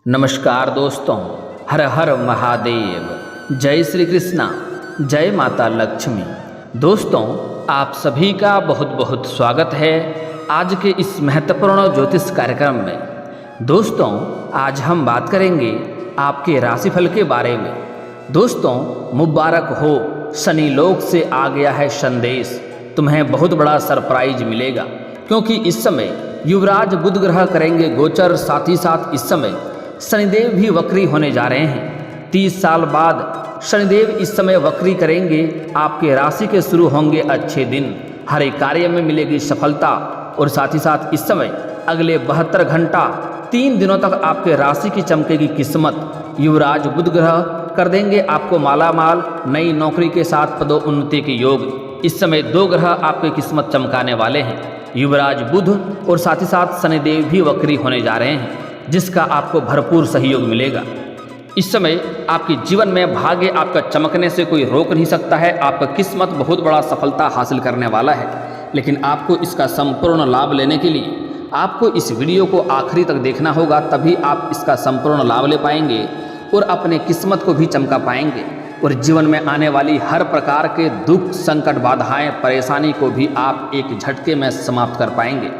नमस्कार दोस्तों, हर हर महादेव। जय श्री कृष्णा, जय माता लक्ष्मी। दोस्तों, आप सभी का बहुत बहुत स्वागत है आज के इस महत्वपूर्ण ज्योतिष कार्यक्रम में। दोस्तों, आज हम बात करेंगे आपके राशिफल के बारे में। दोस्तों, मुबारक हो, शनि लोक से आ गया है संदेश। तुम्हें बहुत बड़ा सरप्राइज मिलेगा क्योंकि इस समय युवराज बुध ग्रह करेंगे गोचर। साथ ही साथ इस समय शनिदेव भी वक्री होने जा रहे हैं। 30 साल बाद शनिदेव इस समय वक्री करेंगे। आपके राशि के शुरू होंगे अच्छे दिन, हर एक कार्य में मिलेगी सफलता। और साथ ही साथ इस समय अगले 72 घंटा 3 दिनों तक आपके राशि की चमकेगी किस्मत। युवराज बुध ग्रह कर देंगे आपको मालामाल। नई नौकरी के साथ पदोन्नति के योग। इस समय 2 ग्रह आपकी किस्मत चमकाने वाले हैं, युवराज बुध और साथ ही साथ शनिदेव भी वक्री होने जा रहे हैं, जिसका आपको भरपूर सहयोग मिलेगा। इस समय आपके जीवन में भाग्य आपका चमकने से कोई रोक नहीं सकता है। आपका किस्मत बहुत बड़ा सफलता हासिल करने वाला है, लेकिन आपको इसका संपूर्ण लाभ लेने के लिए आपको इस वीडियो को आखिरी तक देखना होगा, तभी आप इसका संपूर्ण लाभ ले पाएंगे और अपने किस्मत को भी चमका पाएंगे। और जीवन में आने वाली हर प्रकार के दुख, संकट, बाधाएं, परेशानी को भी आप एक झटके में समाप्त कर पाएंगे।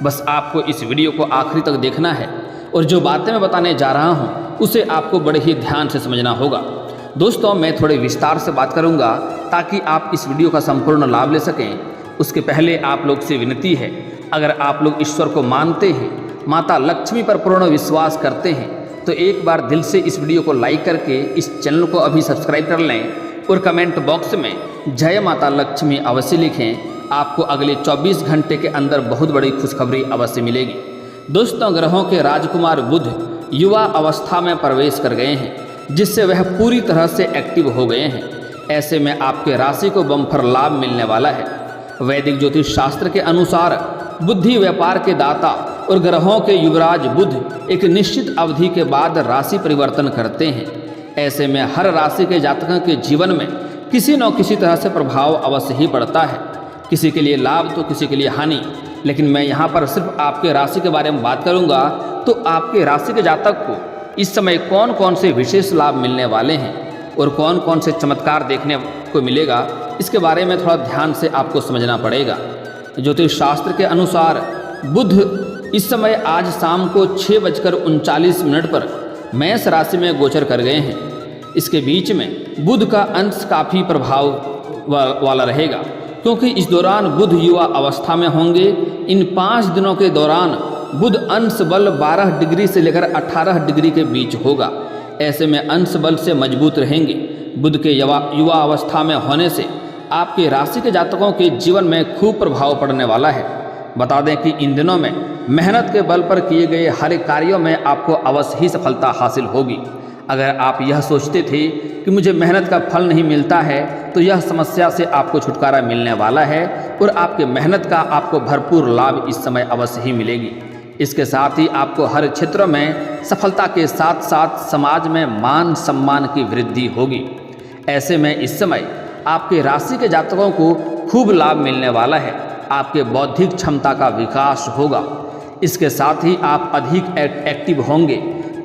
बस आपको इस वीडियो को आखिरी तक देखना है और जो बातें मैं बताने जा रहा हूं उसे आपको बड़े ही ध्यान से समझना होगा। दोस्तों, मैं थोड़े विस्तार से बात करूंगा ताकि आप इस वीडियो का संपूर्ण लाभ ले सकें। उसके पहले आप लोग से विनती है, अगर आप लोग ईश्वर को मानते हैं, माता लक्ष्मी पर पूर्ण विश्वास करते हैं, तो एक बार दिल से इस वीडियो को लाइक करके इस चैनल को अभी सब्सक्राइब कर लें और कमेंट बॉक्स में जय माता लक्ष्मी अवश्य लिखें। आपको अगले 24 घंटे के अंदर बहुत बड़ी खुशखबरी अवश्य मिलेगी। दोस्तों, ग्रहों के राजकुमार बुध युवा अवस्था में प्रवेश कर गए हैं, जिससे वह पूरी तरह से एक्टिव हो गए हैं। ऐसे में आपके राशि को बम्पर लाभ मिलने वाला है। वैदिक ज्योतिष शास्त्र के अनुसार बुद्धि व्यापार के दाता और ग्रहों के युवराज बुध एक निश्चित अवधि के बाद राशि परिवर्तन करते हैं। ऐसे में हर राशि के जातकों के जीवन में किसी न किसी तरह से प्रभाव अवश्य ही पड़ता है, किसी के लिए लाभ तो किसी के लिए हानि। लेकिन मैं यहाँ पर सिर्फ आपके राशि के बारे में बात करूँगा, तो आपके राशि के जातक को इस समय कौन कौन से विशेष लाभ मिलने वाले हैं और कौन कौन से चमत्कार देखने को मिलेगा, इसके बारे में थोड़ा ध्यान से आपको समझना पड़ेगा। ज्योतिष शास्त्र के अनुसार बुध इस समय आज शाम को 6:39 पर मेष राशि में गोचर कर गए हैं। इसके बीच में बुध का अंश काफ़ी प्रभाव वाला रहेगा, क्योंकि इस दौरान बुध युवा अवस्था में होंगे। इन 5 दिनों के दौरान बुध अंश बल 12 डिग्री से लेकर 18 डिग्री के बीच होगा। ऐसे में अंश बल से मजबूत रहेंगे। बुध के युवा अवस्था में होने से आपके राशि के जातकों के जीवन में खूब प्रभाव पड़ने वाला है। बता दें कि इन दिनों में मेहनत के बल पर किए गए हर कार्यों में आपको अवश्य ही सफलता हासिल होगी। अगर आप यह सोचते थे कि मुझे मेहनत का फल नहीं मिलता है, तो यह समस्या से आपको छुटकारा मिलने वाला है और आपके मेहनत का आपको भरपूर लाभ इस समय अवश्य ही मिलेगी। इसके साथ ही आपको हर क्षेत्र में सफलता के साथ साथ समाज में मान सम्मान की वृद्धि होगी। ऐसे में इस समय आपके राशि के जातकों को खूब लाभ मिलने वाला है। आपके बौद्धिक क्षमता का विकास होगा। इसके साथ ही आप अधिक एक्टिव होंगे।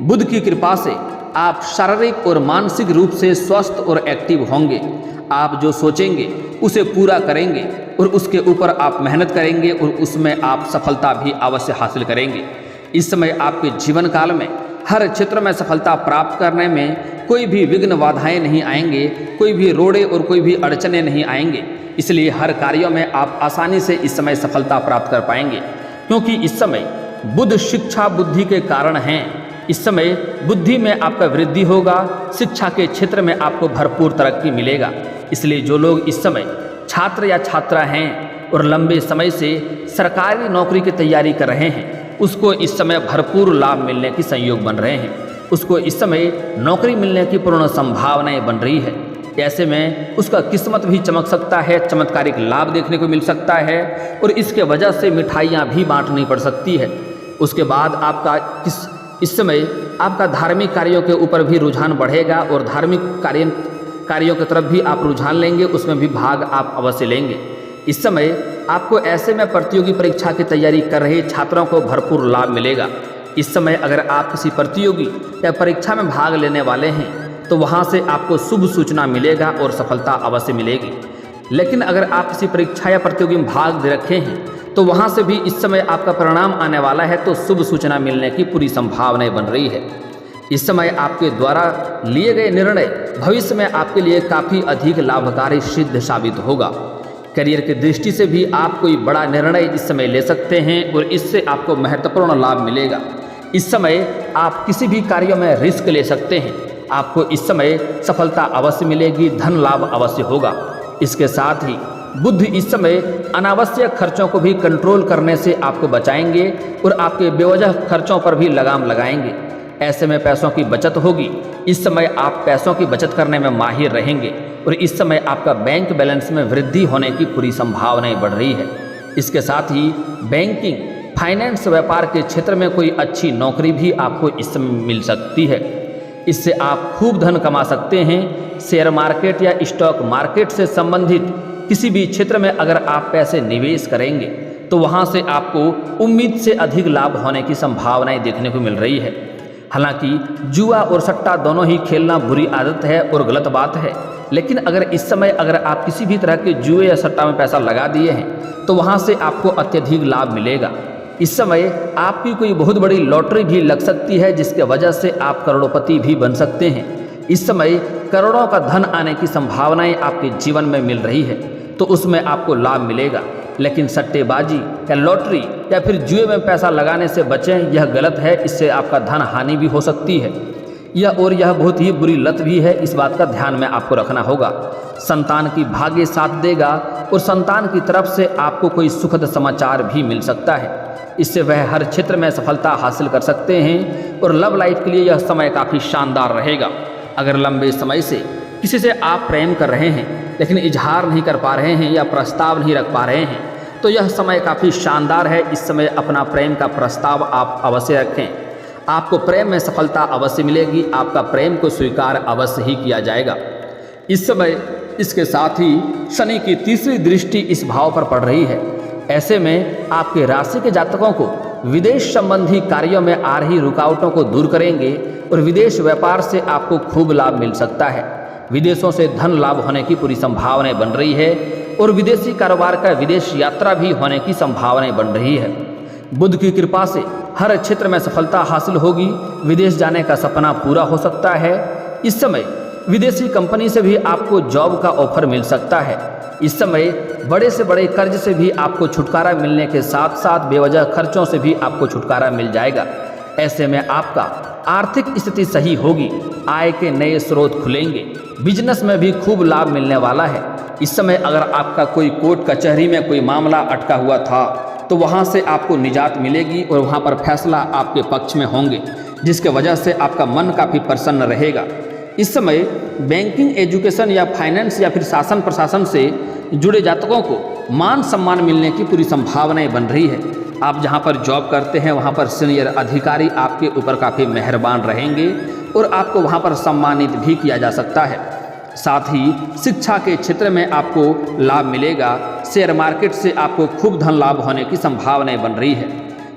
बुध की कृपा से आप शारीरिक और मानसिक रूप से स्वस्थ और एक्टिव होंगे। आप जो सोचेंगे उसे पूरा करेंगे और उसके ऊपर आप मेहनत करेंगे और उसमें आप सफलता भी अवश्य हासिल करेंगे। इस समय आपके जीवन काल में हर क्षेत्र में सफलता प्राप्त करने में कोई भी विघ्न बाधाएं नहीं आएंगे, कोई भी रोड़े और कोई भी अड़चने नहीं आएंगे। इसलिए हर कार्यों में आप आसानी से इस समय सफलता प्राप्त कर पाएंगे, क्योंकि इस समय बुध शिक्षा बुद्धि के कारण हैं। इस समय बुद्धि में आपका वृद्धि होगा। शिक्षा के क्षेत्र में आपको भरपूर तरक्की मिलेगा। इसलिए जो लोग इस समय छात्र या छात्रा हैं और लंबे समय से सरकारी नौकरी की तैयारी कर रहे हैं, उसको इस समय भरपूर लाभ मिलने की संयोग बन रहे हैं। उसको इस समय नौकरी मिलने की पूर्ण संभावनाएं बन रही है। ऐसे में उसका किस्मत भी चमक सकता है, चमत्कारिक लाभ देखने को मिल सकता है और इसके वजह से मिठाइयाँ भी बांटनी पड़ सकती है। उसके बाद आपका इस समय आपका धार्मिक कार्यों के ऊपर भी रुझान बढ़ेगा और धार्मिक कार्यों की तरफ भी आप रुझान लेंगे, उसमें भी भाग आप अवश्य लेंगे। इस समय आपको ऐसे में प्रतियोगी परीक्षा की तैयारी कर रहे छात्रों को भरपूर लाभ मिलेगा। इस समय अगर आप किसी प्रतियोगी या परीक्षा में भाग लेने वाले हैं तो वहाँ से आपको शुभ सूचना मिलेगा और सफलता अवश्य मिलेगी। लेकिन अगर आप किसी परीक्षा या प्रतियोगी में भाग दे रखे हैं तो वहाँ से भी इस समय आपका परिणाम आने वाला है, तो शुभ सूचना मिलने की पूरी संभावनाएं बन रही है। इस समय आपके द्वारा लिए गए निर्णय भविष्य में आपके लिए काफ़ी अधिक लाभकारी सिद्ध साबित होगा। करियर की दृष्टि से भी आप कोई बड़ा निर्णय इस समय ले सकते हैं और इससे आपको महत्वपूर्ण लाभ मिलेगा। इस समय आप किसी भी कार्य में रिस्क ले सकते हैं, आपको इस समय सफलता अवश्य मिलेगी, धन लाभ अवश्य होगा। इसके साथ ही बुध इस समय अनावश्यक खर्चों को भी कंट्रोल करने से आपको बचाएंगे और आपके बेवजह खर्चों पर भी लगाम लगाएंगे। ऐसे में पैसों की बचत होगी। इस समय आप पैसों की बचत करने में माहिर रहेंगे और इस समय आपका बैंक बैलेंस में वृद्धि होने की पूरी संभावनाएं बढ़ रही है। इसके साथ ही बैंकिंग, फाइनेंस, व्यापार के क्षेत्र में कोई अच्छी नौकरी भी आपको इस समय मिल सकती है। इससे आप खूब धन कमा सकते हैं। शेयर मार्केट या स्टॉक मार्केट से संबंधित किसी भी क्षेत्र में अगर आप पैसे निवेश करेंगे तो वहां से आपको उम्मीद से अधिक लाभ होने की संभावनाएं देखने को मिल रही है। हालांकि जुआ और सट्टा दोनों ही खेलना बुरी आदत है और गलत बात है, लेकिन अगर इस समय अगर आप किसी भी तरह के जुए या सट्टा में पैसा लगा दिए हैं तो वहां से आपको अत्यधिक लाभ मिलेगा। इस समय आपकी कोई बहुत बड़ी लॉटरी भी लग सकती है जिसके वजह से आप करोड़पति भी बन सकते हैं। इस समय करोड़ों का धन आने की संभावनाएं आपके जीवन में मिल रही है, तो उसमें आपको लाभ मिलेगा। लेकिन सट्टेबाजी या लॉटरी या फिर जुए में पैसा लगाने से बचें, यह गलत है। इससे आपका धन हानि भी हो सकती है। यह बहुत ही बुरी लत भी है, इस बात का ध्यान में आपको रखना होगा। संतान की भाग्य साथ देगा और संतान की तरफ से आपको कोई सुखद समाचार भी मिल सकता है। इससे वह हर क्षेत्र में सफलता हासिल कर सकते हैं और लव लाइफ के लिए यह समय काफ़ी शानदार रहेगा। अगर लंबे समय से किसी से आप प्रेम कर रहे हैं लेकिन इजहार नहीं कर पा रहे हैं या प्रस्ताव नहीं रख पा रहे हैं तो यह समय काफ़ी शानदार है। इस समय अपना प्रेम का प्रस्ताव आप अवश्य रखें। आपको प्रेम में सफलता अवश्य मिलेगी, आपका प्रेम को स्वीकार अवश्य ही किया जाएगा। इस समय इसके साथ ही शनि की तीसरी दृष्टि इस भाव पर पड़ रही है। ऐसे में आपके राशि के जातकों को विदेश संबंधी कार्यों में आ रही रुकावटों को दूर करेंगे और विदेश व्यापार से आपको खूब लाभ मिल सकता है। विदेशों से धन लाभ होने की पूरी संभावनाएं बन रही है और विदेशी कारोबार का विदेश यात्रा भी होने की संभावनाएं बन रही है। बुध की कृपा से हर क्षेत्र में सफलता हासिल होगी। विदेश जाने का सपना पूरा हो सकता है। इस समय विदेशी कंपनी से भी आपको जॉब का ऑफर मिल सकता है। इस समय बड़े से बड़े कर्ज से भी आपको छुटकारा मिलने के साथ साथ बेवजह खर्चों से भी आपको छुटकारा मिल जाएगा। ऐसे में आपका आर्थिक स्थिति सही होगी, आय के नए स्रोत खुलेंगे, बिजनेस में भी खूब लाभ मिलने वाला है। इस समय अगर आपका कोई कोर्ट कचहरी में कोई मामला अटका हुआ था तो वहां से आपको निजात मिलेगी और वहां पर फैसला आपके पक्ष में होंगे, जिसके वजह से आपका मन काफ़ी प्रसन्न रहेगा। इस समय बैंकिंग, एजुकेशन या फाइनेंस या फिर शासन प्रशासन से जुड़े जातकों को मान सम्मान मिलने की पूरी संभावनाएं बन रही है। आप जहां पर जॉब करते हैं वहां पर सीनियर अधिकारी आपके ऊपर काफ़ी मेहरबान रहेंगे और आपको वहां पर सम्मानित भी किया जा सकता है। साथ ही शिक्षा के क्षेत्र में आपको लाभ मिलेगा। शेयर मार्केट से आपको खूब धन लाभ होने की संभावनाएं बन रही है।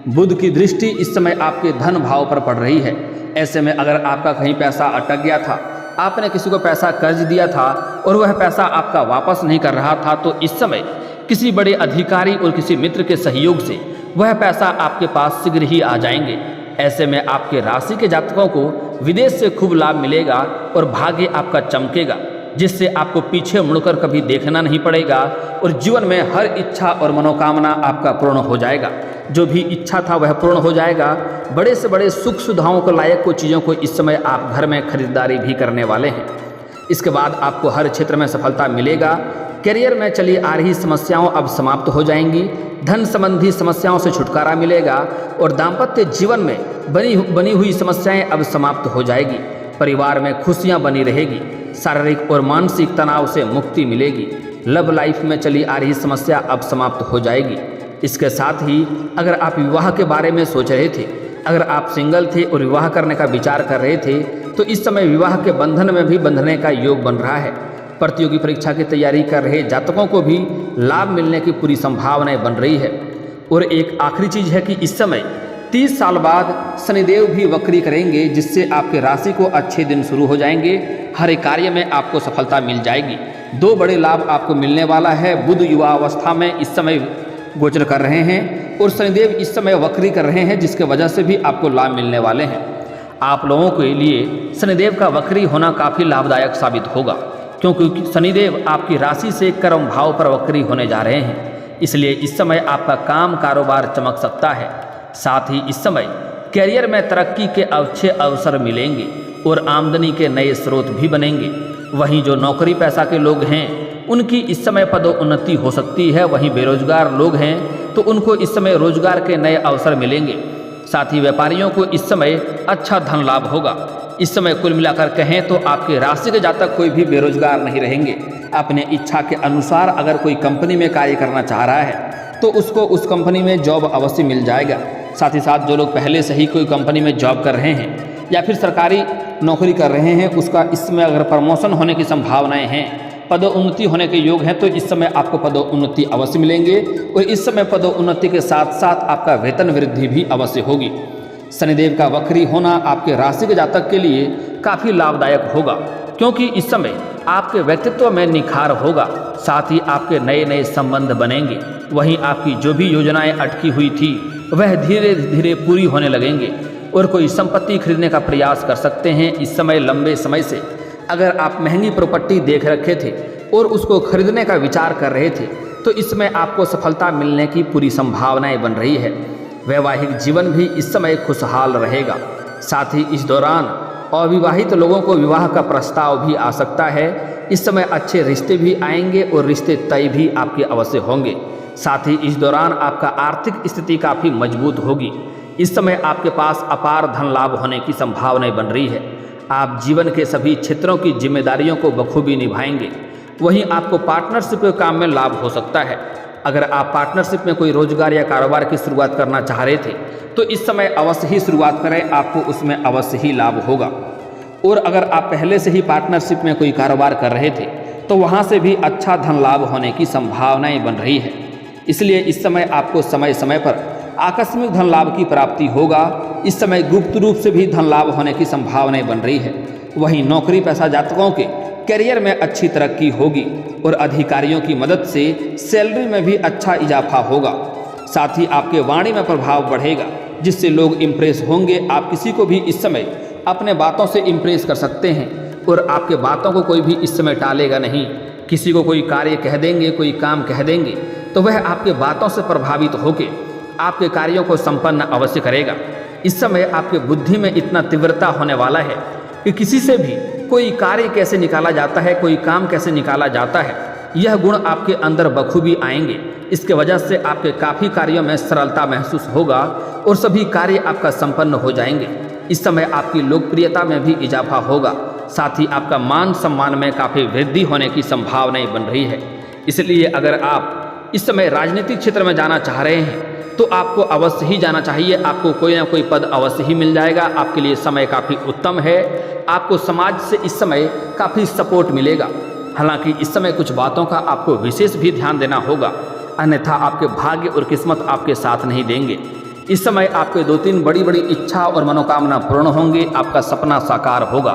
बुध की दृष्टि इस समय आपके धन भाव पर पड़ रही है। ऐसे में अगर आपका कहीं पैसा अटक गया था, आपने किसी को पैसा कर्ज दिया था और वह पैसा आपका वापस नहीं कर रहा था, तो इस समय किसी बड़े अधिकारी और किसी मित्र के सहयोग से वह पैसा आपके पास शीघ्र ही आ जाएंगे। ऐसे में आपके राशि के जातकों को विदेश से खूब लाभ मिलेगा और भाग्य आपका चमकेगा, जिससे आपको पीछे मुड़कर कभी देखना नहीं पड़ेगा और जीवन में हर इच्छा और मनोकामना आपका पूर्ण हो जाएगा। जो भी इच्छा था वह पूर्ण हो जाएगा। बड़े से बड़े सुख सुविधाओं को लायक को चीज़ों को इस समय आप घर में खरीदारी भी करने वाले हैं। इसके बाद आपको हर क्षेत्र में सफलता मिलेगा। करियर में चली आ रही समस्याओं अब समाप्त हो जाएंगी। धन संबंधी समस्याओं से छुटकारा मिलेगा और दाम्पत्य जीवन में बनी हुई समस्याएं अब समाप्त हो जाएगी। परिवार में खुशियां बनी रहेगी। शारीरिक और मानसिक तनाव से मुक्ति मिलेगी। लव लाइफ में चली आ रही समस्या अब समाप्त हो जाएगी। इसके साथ ही अगर आप विवाह के बारे में सोच रहे थे, अगर आप सिंगल थे और विवाह करने का विचार कर रहे थे, तो इस समय विवाह के बंधन में भी बंधने का योग बन रहा है। प्रतियोगी परीक्षा की तैयारी कर रहे जातकों को भी लाभ मिलने की पूरी संभावनाएं बन रही है। और एक आखिरी चीज़ है कि इस समय 30 साल बाद शनिदेव भी वक्री करेंगे, जिससे आपके राशि को अच्छे दिन शुरू हो जाएंगे। हर एक कार्य में आपको सफलता मिल जाएगी। 2 बड़े लाभ आपको मिलने वाला है। बुध युवा अवस्था में इस समय गोचर कर रहे हैं और शनिदेव इस समय वक्री कर रहे हैं, जिसके वजह से भी आपको लाभ मिलने वाले हैं। आप लोगों के लिए शनिदेव का वक्री होना काफ़ी लाभदायक साबित होगा, क्योंकि शनिदेव आपकी राशि से कर्म भाव पर वक्री होने जा रहे हैं। इसलिए इस समय आपका काम कारोबार चमक सकता है। साथ ही इस समय करियर में तरक्की के अच्छे अवसर मिलेंगे और आमदनी के नए स्रोत भी बनेंगे। वहीं जो नौकरी पेशा के लोग हैं उनकी इस समय पदोन्नति हो सकती है। वहीं बेरोजगार लोग हैं तो उनको इस समय रोजगार के नए अवसर मिलेंगे। साथ ही व्यापारियों को इस समय अच्छा धन लाभ होगा। इस समय कुल मिलाकर कहें तो आपके राशि के जातक कोई भी बेरोजगार नहीं रहेंगे। अपने इच्छा के अनुसार अगर कोई कंपनी में कार्य करना चाह रहा है तो उसको उस कंपनी में जॉब अवश्य मिल जाएगा। साथ ही साथ जो लोग पहले से ही कोई कंपनी में जॉब कर रहे हैं या फिर सरकारी नौकरी कर रहे हैं, उसका इस समय अगर प्रमोशन होने की संभावनाएं हैं, पदोन्नति होने के योग हैं, तो इस समय आपको पदोन्नति अवश्य मिलेंगे। और इस समय पदोन्नति के साथ साथ आपका वेतन वृद्धि भी अवश्य होगी। शनिदेव का वक्री होना आपके राशि के जातक के लिए काफ़ी लाभदायक होगा, क्योंकि इस समय आपके व्यक्तित्व में निखार होगा। साथ ही आपके नए नए संबंध बनेंगे। वहीं आपकी जो भी योजनाएं अटकी हुई थी वह धीरे धीरे पूरी होने लगेंगे और कोई संपत्ति खरीदने का प्रयास कर सकते हैं। इस समय लंबे समय से अगर आप महंगी प्रॉपर्टी देख रखे थे और उसको खरीदने का विचार कर रहे थे, तो इसमें आपको सफलता मिलने की पूरी संभावनाएं बन रही है। वैवाहिक जीवन भी इस समय खुशहाल रहेगा। साथ ही इस दौरान अविवाहित लोगों को विवाह का प्रस्ताव भी आ सकता है। इस समय अच्छे रिश्ते भी आएंगे और रिश्ते तय भी आपके अवश्य होंगे। साथ ही इस दौरान आपका आर्थिक स्थिति काफ़ी मजबूत होगी। इस समय आपके पास अपार धन लाभ होने की संभावनाएं बन रही है। आप जीवन के सभी क्षेत्रों की जिम्मेदारियों को बखूबी निभाएंगे। वहीं आपको पार्टनरशिप के काम में लाभ हो सकता है। अगर आप पार्टनरशिप में कोई रोजगार या कारोबार की शुरुआत करना चाह रहे थे तो इस समय अवश्य ही शुरुआत करें, आपको उसमें अवश्य ही लाभ होगा। और अगर आप पहले से ही पार्टनरशिप में कोई कारोबार कर रहे थे तो वहाँ से भी अच्छा धन लाभ होने की संभावनाएं बन रही है। इसलिए इस समय आपको समय समय पर आकस्मिक धन लाभ की प्राप्ति होगा। इस समय गुप्त रूप से भी धन लाभ होने की संभावनाएं बन रही है। वहीं नौकरी पेशा जातकों के करियर में अच्छी तरक्की होगी और अधिकारियों की मदद से सैलरी में भी अच्छा इजाफा होगा। साथ ही आपके वाणी में प्रभाव बढ़ेगा, जिससे लोग इम्प्रेस होंगे। आप किसी को भी इस समय अपने बातों से इम्प्रेस कर सकते हैं और आपके बातों को कोई भी इस समय टालेगा नहीं। किसी को कोई कार्य कह देंगे, कोई काम कह देंगे, तो वह आपके बातों से प्रभावित होकर आपके कार्यों को संपन्न अवश्य करेगा। इस समय आपके बुद्धि में इतना तीव्रता होने वाला है कि किसी से भी कोई कार्य कैसे निकाला जाता है, कोई काम कैसे निकाला जाता है, यह गुण आपके अंदर बखूबी आएंगे। इसके वजह से आपके काफ़ी कार्यों में सरलता महसूस होगा और सभी कार्य आपका संपन्न हो जाएंगे। इस समय आपकी लोकप्रियता में भी इजाफा होगा। साथ ही आपका मान सम्मान में काफ़ी वृद्धि होने की संभावनाएं बन रही है। इसलिए अगर आप इस समय राजनीतिक क्षेत्र में जाना चाह रहे हैं तो आपको अवश्य ही जाना चाहिए। आपको कोई ना कोई पद अवश्य ही मिल जाएगा। आपके लिए समय काफ़ी उत्तम है। आपको समाज से इस समय काफ़ी सपोर्ट मिलेगा। हालांकि इस समय कुछ बातों का आपको विशेष भी ध्यान देना होगा, अन्यथा आपके भाग्य और किस्मत आपके साथ नहीं देंगे। इस समय आपके 2-3 बड़ी बड़ी इच्छा और मनोकामना पूर्ण होंगे। आपका सपना साकार होगा।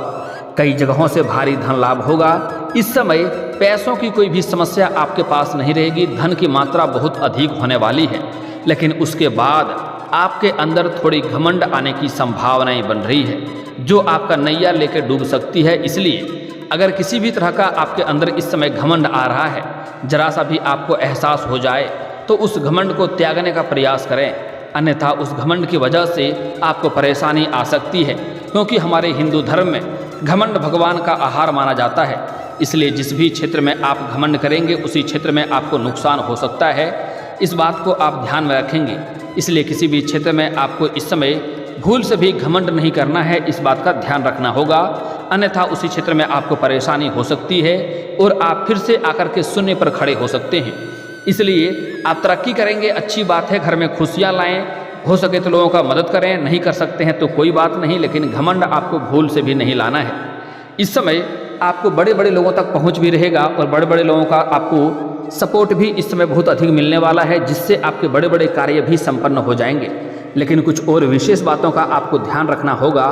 कई जगहों से भारी धन लाभ होगा। इस समय पैसों की कोई भी समस्या आपके पास नहीं रहेगी। धन की मात्रा बहुत अधिक होने वाली है, लेकिन उसके बाद आपके अंदर थोड़ी घमंड आने की संभावनाएं बन रही है, जो आपका नैया लेकर डूब सकती है। इसलिए अगर किसी भी तरह का आपके अंदर इस समय घमंड आ रहा है, जरा सा भी आपको एहसास हो जाए, तो उस घमंड को त्यागने का प्रयास करें, अन्यथा उस घमंड की वजह से आपको परेशानी आ सकती है। क्योंकि हमारे हिंदू धर्म में घमंड भगवान का आहार माना जाता है। इसलिए जिस भी क्षेत्र में आप घमंड करेंगे उसी क्षेत्र में आपको नुकसान हो सकता है। इस बात को आप ध्यान में रखेंगे। इसलिए किसी भी क्षेत्र में आपको इस समय भूल से भी घमंड नहीं करना है, इस बात का ध्यान रखना होगा, अन्यथा उसी क्षेत्र में आपको परेशानी हो सकती है और आप फिर से आकर के शून्य पर खड़े हो सकते हैं। इसलिए आप तरक्की करेंगे, अच्छी बात है, घर में खुशियाँ लाएं, हो सके तो लोगों का मदद करें, नहीं कर सकते हैं तो कोई बात नहीं, लेकिन घमंड आपको भूल से भी नहीं लाना है। इस समय आपको बड़े बड़े लोगों तक पहुंच भी रहेगा और बड़े बड़े लोगों का आपको सपोर्ट भी इस समय बहुत अधिक मिलने वाला है, जिससे आपके बड़े बड़े कार्य भी संपन्न हो जाएंगे। लेकिन कुछ और विशेष बातों का आपको ध्यान रखना होगा,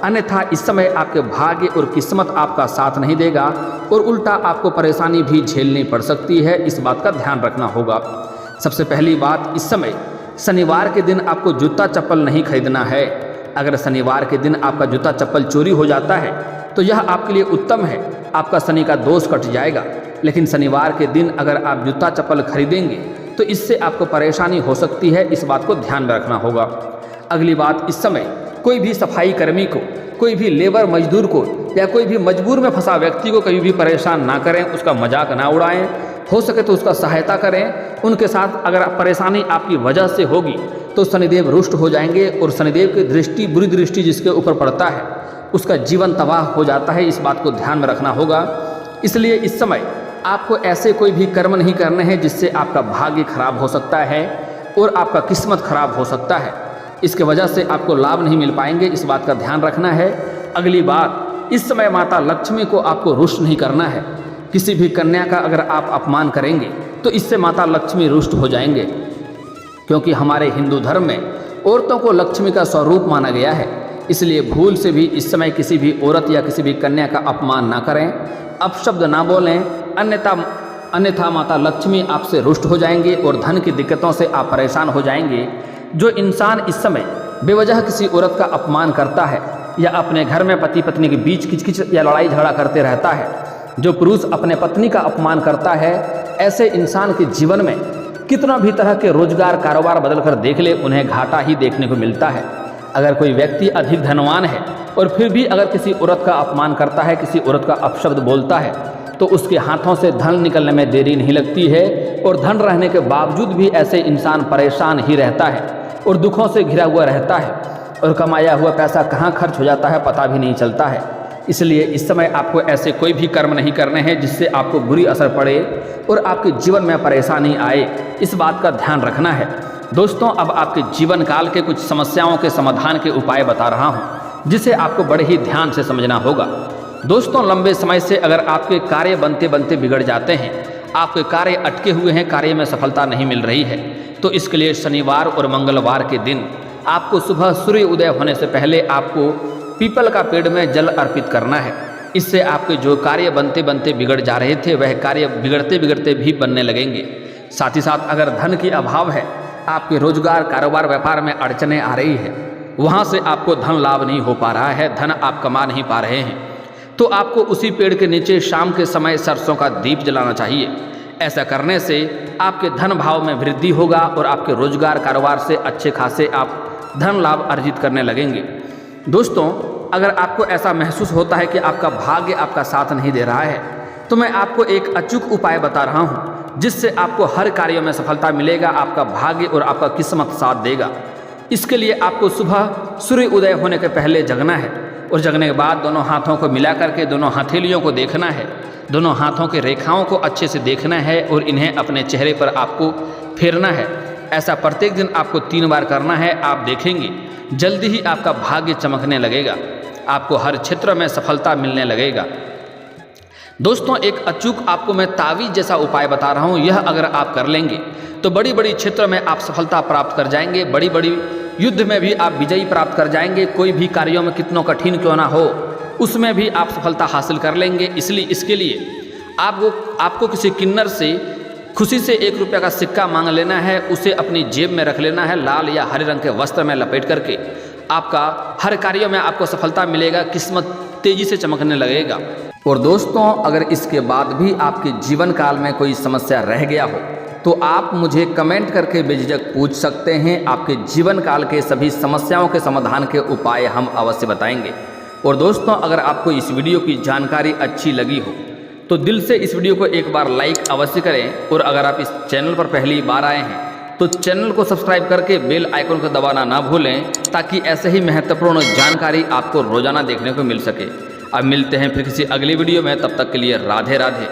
अन्यथा इस समय आपके भाग्य और किस्मत आपका साथ नहीं देगा और उल्टा आपको परेशानी भी झेलनी पड़ सकती है। इस बात का ध्यान रखना होगा। सबसे पहली बात, इस समय शनिवार के दिन आपको जूता चप्पल नहीं खरीदना है। अगर शनिवार के दिन आपका जूता चप्पल चोरी हो जाता है तो यह आपके लिए उत्तम है, आपका शनि का दोष कट जाएगा। लेकिन शनिवार के दिन अगर आप जूता चप्पल खरीदेंगे तो इससे आपको परेशानी हो सकती है, इस बात को ध्यान में रखना होगा। अगली बात, इस समय कोई भी सफाई कर्मी को, कोई भी लेबर मजदूर को या कोई भी मजबूर में फंसा व्यक्ति को कभी भी परेशान ना करें, उसका मजाक ना उड़ाएं। हो सके तो उसका सहायता करें। उनके साथ अगर परेशानी आपकी वजह से होगी तो शनिदेव रुष्ट हो जाएंगे और शनिदेव की दृष्टि, बुरी दृष्टि जिसके ऊपर पड़ता है उसका जीवन तबाह हो जाता है। इस बात को ध्यान में रखना होगा। इसलिए इस समय आपको ऐसे कोई भी कर्म नहीं करने हैं जिससे आपका भाग्य खराब हो सकता है और आपका किस्मत खराब हो सकता है। इसके वजह से आपको लाभ नहीं मिल पाएंगे, इस बात का ध्यान रखना है। अगली बात, इस समय माता लक्ष्मी को आपको रुष्ट नहीं करना है। किसी भी कन्या का अगर आप अपमान करेंगे तो इससे माता लक्ष्मी रुष्ट हो जाएंगे, क्योंकि हमारे हिंदू धर्म में औरतों को लक्ष्मी का स्वरूप माना गया है। इसलिए भूल से भी इस समय किसी भी औरत या किसी भी कन्या का अपमान ना करें, अपशब्द ना बोलें, अन्यथा माता लक्ष्मी आपसे रुष्ट हो जाएंगे और धन की दिक्कतों से आप परेशान हो जाएंगे। जो इंसान इस समय बेवजह किसी औरत का अपमान करता है या अपने घर में पति पत्नी के बीच किचकिच या लड़ाई झगड़ा करते रहता है, जो पुरुष अपने पत्नी का अपमान करता है, ऐसे इंसान के जीवन में कितना भी तरह के रोजगार कारोबार बदल कर देख ले, उन्हें घाटा ही देखने को मिलता है। अगर कोई व्यक्ति अधिक धनवान है और फिर भी अगर किसी औरत का अपमान करता है, किसी औरत का अपशब्द बोलता है, तो उसके हाथों से धन निकलने में देरी नहीं लगती है और धन रहने के बावजूद भी ऐसे इंसान परेशान ही रहता है और दुखों से घिरा हुआ रहता है और कमाया हुआ पैसा कहाँ खर्च हो जाता है पता भी नहीं चलता है। इसलिए इस समय आपको ऐसे कोई भी कर्म नहीं करने हैं जिससे आपको बुरी असर पड़े और आपके जीवन में परेशानी आए, इस बात का ध्यान रखना है। दोस्तों, अब आपके जीवन काल के कुछ समस्याओं के समाधान के उपाय बता रहा हूँ, जिसे आपको बड़े ही ध्यान से समझना होगा। दोस्तों, लंबे समय से अगर आपके कार्य बनते बनते बिगड़ जाते हैं, आपके कार्य अटके हुए हैं, कार्य में सफलता नहीं मिल रही है, तो इसके लिए शनिवार और मंगलवार के दिन आपको सुबह सूर्य उदय होने से पहले आपको पीपल का पेड़ में जल अर्पित करना है। इससे आपके जो कार्य बनते बनते बिगड़ जा रहे थे वह कार्य बिगड़ते बिगड़ते भी बनने लगेंगे। साथ ही साथ अगर धन की अभाव है, आपके रोजगार कारोबार व्यापार में अड़चने आ रही है, वहाँ से आपको धन लाभ नहीं हो पा रहा है, धन आप कमा नहीं पा रहे हैं, तो आपको उसी पेड़ के नीचे शाम के समय सरसों का दीप जलाना चाहिए। ऐसा करने से आपके धन भाव में वृद्धि होगा और आपके रोजगार कारोबार से अच्छे खासे आप धन लाभ अर्जित करने लगेंगे। दोस्तों, अगर आपको ऐसा महसूस होता है कि आपका भाग्य आपका साथ नहीं दे रहा है, तो मैं आपको एक अचूक उपाय बता रहा हूँ जिससे आपको हर कार्य में सफलता मिलेगा, आपका भाग्य और आपका किस्मत साथ देगा। इसके लिए आपको सुबह सूर्य उदय होने के पहले जगना है और जगने के बाद दोनों हाथों को मिला करके दोनों हथेलियों को देखना है, दोनों हाथों के रेखाओं को अच्छे से देखना है और इन्हें अपने चेहरे पर आपको फेरना है। ऐसा प्रत्येक दिन आपको 3 बार करना है। आप देखेंगे जल्दी ही आपका भाग्य चमकने लगेगा, आपको हर क्षेत्र में सफलता मिलने लगेगा। दोस्तों, एक अचूक आपको मैं तावीज़ जैसा उपाय बता रहा हूँ, यह अगर आप कर लेंगे तो बड़ी बड़ी क्षेत्र में आप सफलता प्राप्त कर जाएंगे, बड़ी बड़ी युद्ध में भी आप विजयी प्राप्त कर जाएंगे। कोई भी कार्यों में कितनों कठिन क्यों ना हो, उसमें भी आप सफलता हासिल कर लेंगे। इसलिए इसके लिए आपको किसी किन्नर से खुशी से 1 रुपये का सिक्का मांग लेना है, उसे अपनी जेब में रख लेना है, लाल या हरे रंग के वस्त्र में लपेट करके। आपका हर कार्यों में आपको सफलता मिलेगा, किस्मत तेजी से चमकने लगेगा। और दोस्तों, अगर इसके बाद भी आपके जीवन काल में कोई समस्या रह गया हो तो आप मुझे कमेंट करके बेझिझक पूछ सकते हैं। आपके जीवन काल के सभी समस्याओं के समाधान के उपाय हम अवश्य बताएंगे। और दोस्तों, अगर आपको इस वीडियो की जानकारी अच्छी लगी हो तो दिल से इस वीडियो को एक बार लाइक अवश्य करें। और अगर आप इस चैनल पर पहली बार आए हैं तो चैनल को सब्सक्राइब करके बेल आइकन को दबाना ना भूलें, ताकि ऐसे ही महत्वपूर्ण जानकारी आपको रोजाना देखने को मिल सके। अब मिलते हैं फिर किसी अगली वीडियो में, तब तक के लिए राधे राधे।